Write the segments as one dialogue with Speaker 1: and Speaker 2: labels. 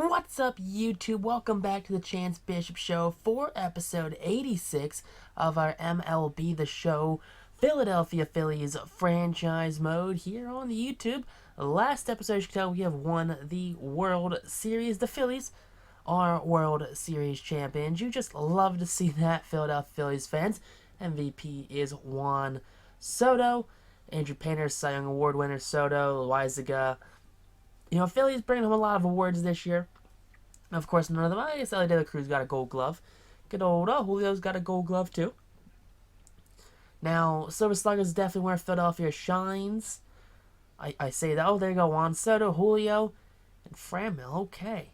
Speaker 1: What's up, YouTube? Welcome back to the Chance Bishop Show for episode 86 of our MLB The Show Philadelphia Phillies franchise mode here on the YouTube. Last episode, as you can tell, we have won the World Series. The Phillies are World Series champions. You just love to see that, Philadelphia Phillies fans. MVP is Juan Soto. Andrew Painter, Cy Young Award winner Soto, Loizaga. Phillies bringing home a lot of awards this year. Of course, none of them. I guess Ellie De La Cruz got a gold glove. Good old Julio's got a gold glove, too. Now, Silver Slugger is definitely where Philadelphia shines. I say that. Oh, there you go. Juan Soto, Julio, and Franmil. Okay.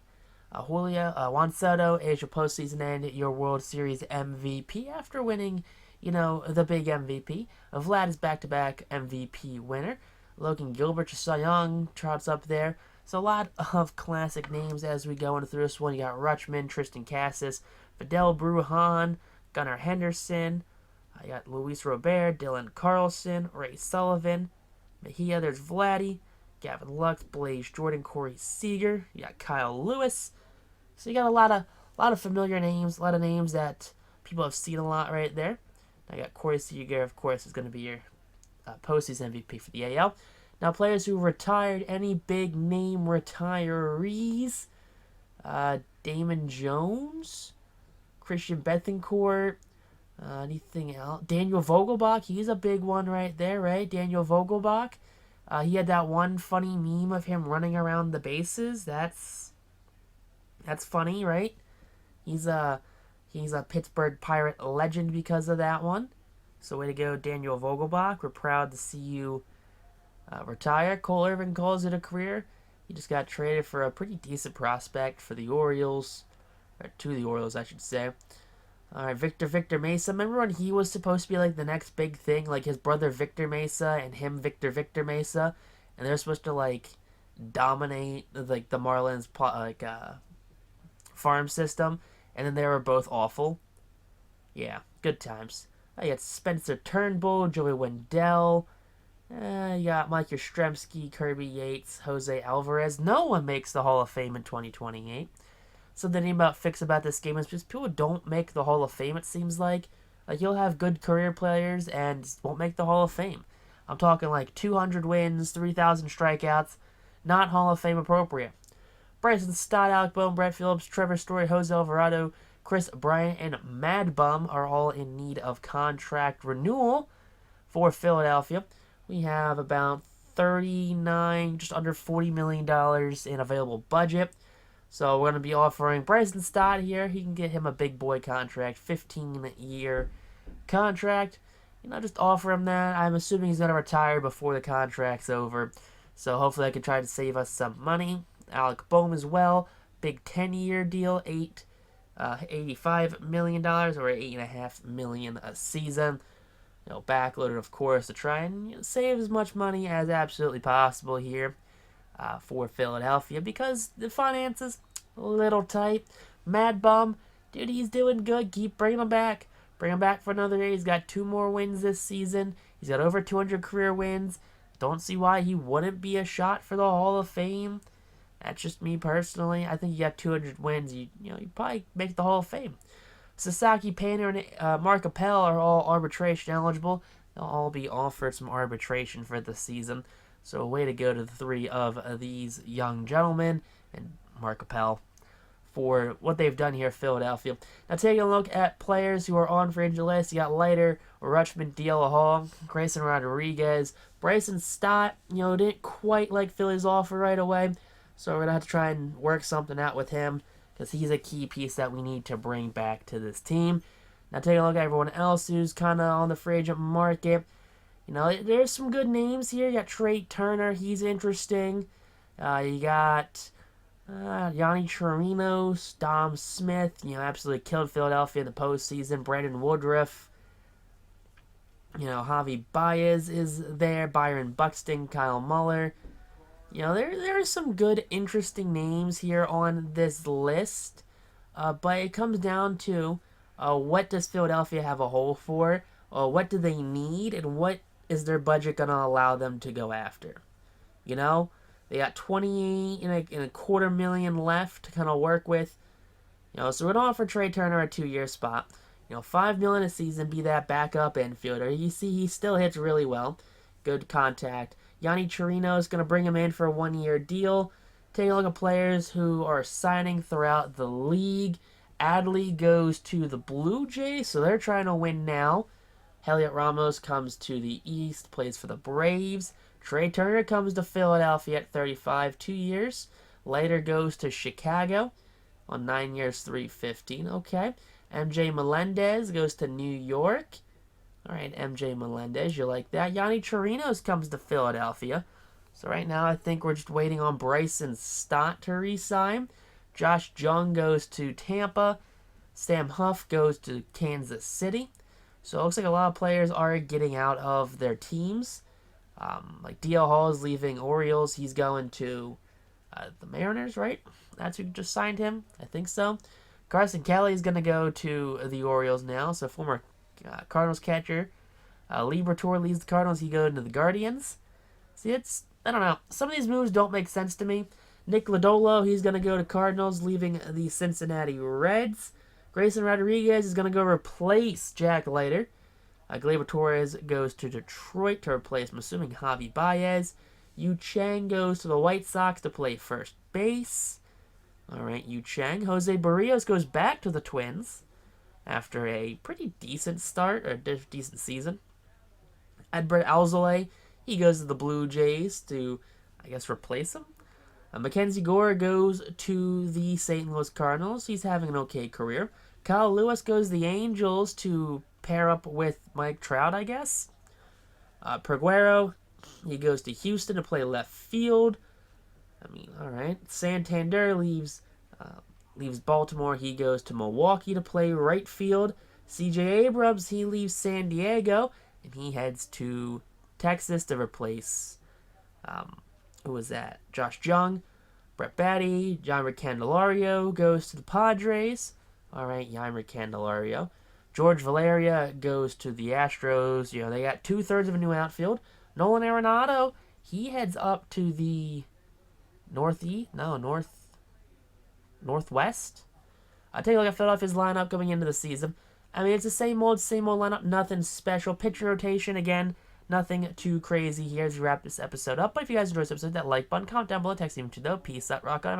Speaker 1: Juan Soto is your postseason and your World Series MVP after winning, the big MVP. Vlad is back-to-back MVP winner. Logan Gilbert, Cy Young, Trout's up there. So a lot of classic names as we go into this one. You got Rutschman, Tristan Cassis, Fidel Brujan, Gunnar Henderson. I got Luis Robert, Dylan Carlson, Ray Sullivan, Mejia. There's Vladdy, Gavin Lux, Blaze Jordan, Corey Seager. You got Kyle Lewis. So you got a lot of familiar names, a lot of names that people have seen a lot right there. I got Corey Seager, of course, is going to be your postseason MVP for the AL. Now, players who retired, any big name retirees? Damon Jones, Christian Bethancourt, anything else? Daniel Vogelbach, he's a big one right there, right? Daniel Vogelbach. He had that one funny meme of him running around the bases. That's funny, right? He's a Pittsburgh Pirate legend because of that one. So way to go, Daniel Vogelbach. We're proud to see you retire. Cole Irvin calls it a career. He just got traded for a pretty decent prospect for the Orioles. Or to the Orioles, I should say. Alright, Victor Mesa. Remember when he was supposed to be like the next big thing? Like his brother Victor Mesa and him Victor Mesa. And they're supposed to like dominate like the Marlins farm system. And then they were both awful. Yeah, good times. You got Spencer Turnbull, Joey Wendell. You got Mike Yastrzemski, Kirby Yates, Jose Alvarez. No one makes the Hall of Fame in 2028. Something about this game is just people don't make the Hall of Fame, it seems like. Like, you'll have good career players and won't make the Hall of Fame. I'm talking like 200 wins, 3,000 strikeouts. Not Hall of Fame appropriate. Bryson, Stott, Alec, Bohm, Brett Phillips, Trevor Story, Jose Alvarado, Chris Bryant, and Mad Bum are all in need of contract renewal for Philadelphia. We have about $39, just under $40 million in available budget. So we're going to be offering Bryson Stott here. He can get him a big boy contract, 15-year contract. Just offer him that. I'm assuming he's going to retire before the contract's over. So hopefully I can try to save us some money. Alec Bohm as well. Big 10-year deal, $85 million or $8.5 million a season. Backloaded, of course, to try and save as much money as absolutely possible here for Philadelphia because the finances a little tight. Mad Bum, dude, he's doing good. Keep bringing him back. Bring him back for another year. He's got 2 more wins this season. He's got over 200 career wins. Don't see why he wouldn't be a shot for the Hall of Fame. That's just me personally. I think you got 200 wins. You probably make the Hall of Fame. Sasaki, Painter, and Mark Appel are all arbitration eligible. They'll all be offered some arbitration for the season. So way to go to the 3 of these young gentlemen and Mark Appel for what they've done here at Philadelphia. Now taking a look at players who are on free agent list. You got Leiter, Rutschman, DL Hall, Grayson Rodriguez, Bryson Stott. Didn't quite like Philly's offer right away. So we're going to have to try and work something out with him because he's a key piece that we need to bring back to this team. Now taking a look at everyone else who's kind of on the free agent market. There's some good names here. You got Trey Turner. He's interesting. You got Yanni Chirinos, Dom Smith. Absolutely killed Philadelphia in the postseason. Brandon Woodruff. Javi Baez is there. Byron Buxton, Kyle Muller. There are some good, interesting names here on this list, but it comes down to what does Philadelphia have a hole for, what do they need, and what is their budget going to allow them to go after? They got 20 and a quarter million left to kind of work with. So we're going for Trey Turner a 2-year spot. 5 million a season, be that backup infielder. You see, he still hits really well. Good contact. Yanni Chirino is going to bring him in for a 1-year deal. Taking a look at players who are signing throughout the league. Adley goes to the Blue Jays, so they're trying to win now. Heliot Ramos comes to the East, plays for the Braves. Trey Turner comes to Philadelphia at 35, 2 years. Later goes to Chicago on 9 years, 315. Okay. MJ Melendez goes to New York. All right, MJ Melendez, you like that. Yanni Chirinos comes to Philadelphia. So right now I think we're just waiting on Bryson Stott to re-sign. Josh Jung goes to Tampa. Sam Huff goes to Kansas City. So it looks like a lot of players are getting out of their teams. Like DL Hall is leaving Orioles. He's going to the Mariners, right? That's who just signed him. I think so. Carson Kelly is going to go to the Orioles now. So former Cardinals catcher Liberatore leaves the Cardinals. He goes to the Guardians. See, I don't know. Some of these moves don't make sense to me. Nick Lodolo, he's going to go to Cardinals, leaving the Cincinnati Reds. Grayson Rodriguez is going to go replace Jack Leiter. Gleyber Torres goes to Detroit to replace, I'm assuming, Javi Baez. Yu Chang goes to the White Sox to play first base. All right, Yu Chang. Jose Barrios goes back to the Twins after a pretty decent start, or decent season. Edbert Alzolay, he goes to the Blue Jays to, I guess, replace him. Mackenzie Gore goes to the St. Louis Cardinals. He's having an okay career. Kyle Lewis goes to the Angels to pair up with Mike Trout, I guess. Peguero, he goes to Houston to play left field. All right. Santander leaves Baltimore. He goes to Milwaukee to play right field. C.J. Abrams, he leaves San Diego, and he heads to Texas to replace, who was that? Josh Jung. Brett Batty, Yeimer Candelario goes to the Padres. All right, Yeimer Candelario. George Valeria goes to the Astros. They got 2/3 of a new outfield. Nolan Arenado, he heads up to the Northwest. I'll take a look at Philadelphia's lineup going into the season. It's the same old lineup, nothing special. Pitcher rotation, again, nothing too crazy here as we wrap this episode up. But if you guys enjoyed this episode, that like button, comment down below, text even to the peace out, rock on.